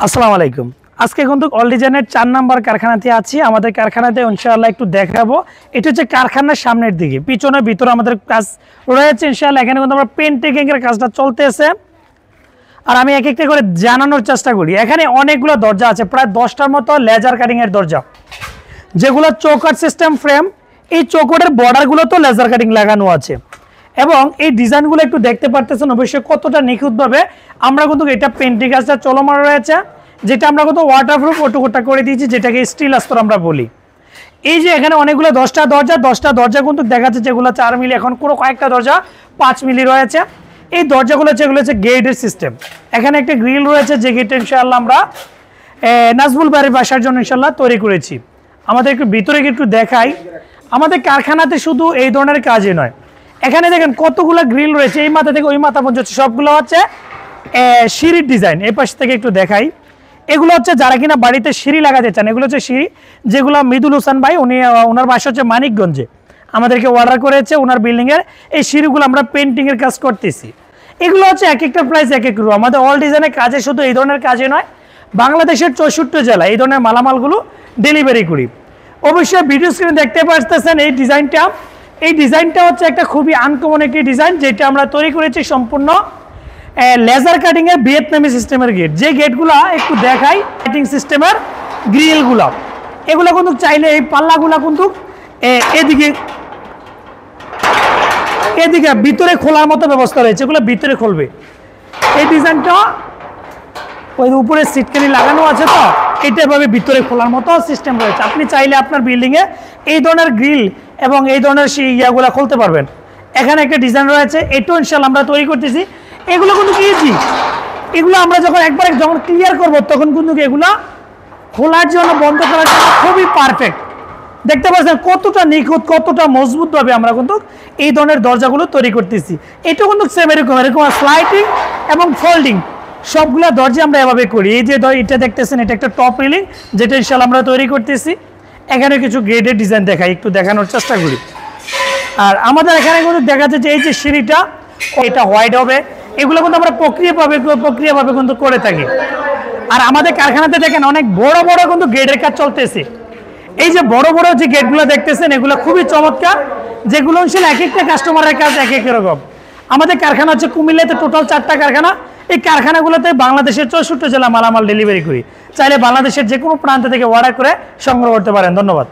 আসসালামু আলাইকুম। আজকে কিন্তু অল ডিজাইনের 4 নাম্বার কারখানাতে আছি। আমাদের কারখানাতে ইনশাআল্লাহ একটু দেখাবো। এটা হচ্ছে কারখানার সামনের দিকে, পিছনে ভিতরে আমাদের কাজ রয়েছে ইনশাআল্লাহ। এখানে কিন্তু আমরা পেন্টিং এর কাজটা চলতেছে, আর আমি এক একটা করে জানানোর চেষ্টা করি। এখানে অনেকগুলো দরজা আছে, প্রায় 10টার মতো লেজার কাটিং এর দরজা, যেগুলো চৌকাট সিস্টেম ফ্রেম। এই চৌকাটের বর্ডারগুলো তো লেজার কাটিং লাগানো আছে, এবং এই ডিজাইনগুলো একটু দেখতে পারতেছেন অবশ্যই কতটা নিখুঁতভাবে আমরা কিন্তু এটা পেন্টিং কাজটা চলমান রয়েছে, যেটা আমরা কিন্তু ওয়াটারপ্রুফ অটোকোটা করে দিয়েছি, যেটাকে স্টিল আস্তর আমরা বলি। এই যে এখানে অনেকগুলো 10টা দরজা কিন্তু দেখা যাচ্ছে, যেগুলো 4 মিলি, এখন কোনো কয়েকটা দরজা 5 মিলি রয়েছে। এই দরজাগুলো যেগুলো হচ্ছে গেটের সিস্টেম। এখানে একটা গ্রিল রয়েছে, যে গেটটা ইনশাআল্লাহ আমরা নাজবুল বাড়ির বাসার জন্য ইনশাআল্লাহ তৈরি করেছি। আমাদের একটু ভিতরে একটু দেখাই। আমাদের কারখানাতে শুধু এই ধরনের কাজই নয়, এখানে দেখেন কতগুলো গ্রিল রয়েছে, এই মাথা থেকে ওই মাথা পর্যন্ত সবগুলো হচ্ছে সিঁড়ির ডিজাইন। এই পাশ থেকে একটু দেখাই। এগুলো হচ্ছে যারা কিনা বাড়িতে সিঁড়ি লাগাতে চান, এগুলো হচ্ছে সিঁড়ি, যেগুলো মৃদুল হোসেন ভাই ওনার বাসা হচ্ছে মানিকগঞ্জে, আমাদেরকে অর্ডার করেছে। ওনার বিল্ডিংয়ের এই সিঁড়িগুলো আমরা পেন্টিংয়ের কাজ করতেছি। এগুলো হচ্ছে এক একটা প্রাইস এক এক রকম। আমাদের অল ডিজাইনের কাজে শুধু এই ধরনের কাজে নয়, বাংলাদেশের 64 জেলায় এই ধরনের মালামালগুলো ডেলিভারি করি। অবশ্যই ভিডিও স্ক্রিনে দেখতে পাচ্ছেন এই ডিজাইনটা হচ্ছে একটা খুবই আনকমন একটি ডিজাইন, যেটা আমরা তৈরি করেছি সম্পূর্ণ লেজার কাটিং এর ভিয়েতনামি সিস্টেমের গেট। যে গেটগুলো একটু দেখাই, কাটিং সিস্টেমের গ্রিলগুলো, এগুলো কিন্তু চাইলে এই পাল্লাগুলো কিন্তু এদিকে ভিতরে খোলার মতো ব্যবস্থা রয়েছে, এগুলো ভিতরে খুলবে। এই ডিজাইনটা ওই উপরে সিটকানি লাগানো আছে, তো এটা এভাবে ভিতরে খোলার মতো সিস্টেম রয়েছে। আপনি চাইলে আপনার বিল্ডিংয়ে এই ধরনের গ্রিল এবং এই ধরনের ইয়াগুলো খুলতে পারবেন। এখানে একটা ডিজাইন রয়েছে, এটাও ইনশাআল্লাহ আমরা তৈরি করতেছি। এগুলো কিন্তু ইজি, এগুলো আমরা যখন ক্লিয়ার করব, তখন কিন্তু এগুলো খোলার জন্য, বন্ধ করার জন্য খুবই পারফেক্ট। দেখতে পাচ্ছেন কতটা নিখুঁত, কতটা মজবুতভাবে আমরা কিন্তু এই ধরনের দরজাগুলো তৈরি করতেছি। এটা কিন্তু সেম এরকম স্লাইডিং এবং ফোল্ডিং সবগুলো দরজা আমরা এভাবে করি। এই যে এটা দেখতেছেন, এটা একটা টপ রিলিং, যেটা ইনশাআল্লাহ আমরা তৈরি করতেছি। এখানে কিছু গ্রেডের ডিজাইন দেখাই, একটু দেখানোর চেষ্টা করি। আর আমাদের এখানে কিন্তু দেখা যাচ্ছে এই যে সিঁড়িটা, এটা হোয়াইট হবে, এগুলো কিন্তু আমরা প্রক্রিয়াভাবে কিন্তু করে থাকি। আর আমাদের কারখানাতে দেখেন অনেক বড় বড় কিন্তু গেটের কাজ চলতেছে। এই যে বড় বড় যে গেটগুলো দেখতেছেন, এগুলো খুবই চমৎকার, যেগুলো এক একটা কাস্টমারের কাজ এক এক রকম। আমাদের কারখানা হচ্ছে কুমিল্লাতে টোটাল 4টা কারখানা। এই কারখানাগুলোতে বাংলাদেশের 64 জেলা মালামাল ডেলিভারি করি। চাইলে বাংলাদেশের যে কোনো প্রান্ত থেকে অর্ডার করে সংগ্রহ করতে পারেন। ধন্যবাদ।